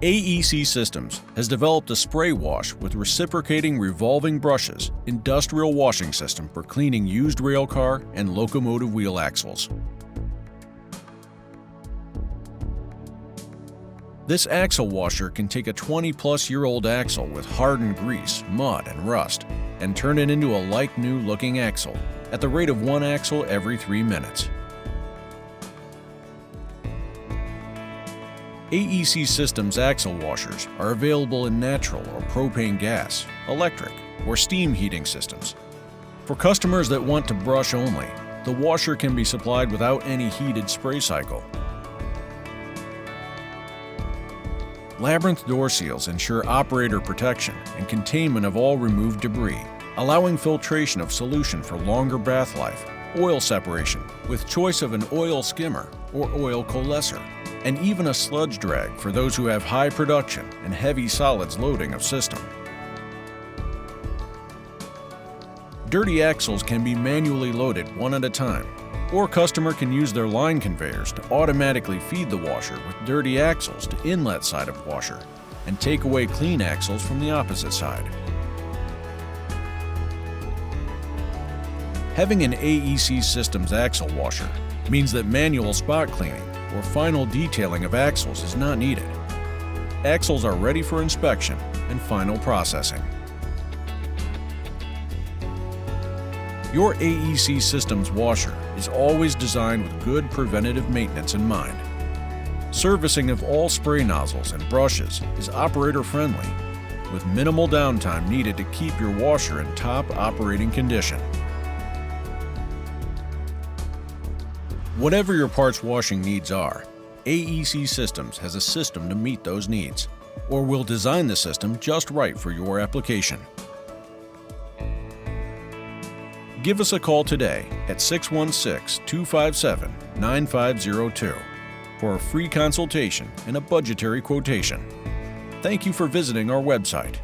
AEC Systems has developed a spray wash with reciprocating revolving brushes industrial washing system for cleaning used railcar and locomotive wheel axles. This axle washer can take a 20-plus-year-old axle with hardened grease, mud, and rust and turn it into a like-new looking axle at the rate of 1 axle every 3 minutes. AEC Systems axle washers are available in natural or propane gas, electric, or steam heating systems. For customers that want to brush only, the washer can be supplied without any heated spray cycle. Labyrinth door seals ensure operator protection and containment of all removed debris, allowing filtration of solution for longer bath life, oil separation with choice of an oil skimmer or oil coalescer, and even a sludge drag for those who have high production and heavy solids loading of system. Dirty axles can be manually loaded one at a time, or customer can use their line conveyors to automatically feed the washer with dirty axles to inlet side of washer and take away clean axles from the opposite side. Having an AEC Systems axle washer means that manual spot cleaning or final detailing of axles is not needed. Axles are ready for inspection and final processing. Your AEC Systems washer is always designed with good preventative maintenance in mind. Servicing of all spray nozzles and brushes is operator-friendly, with minimal downtime needed to keep your washer in top operating condition. Whatever your parts washing needs are, AEC Systems has a system to meet those needs, or will design the system just right for your application. Give us a call today at 616-257-9502 for a free consultation and a budgetary quotation. Thank you for visiting our website.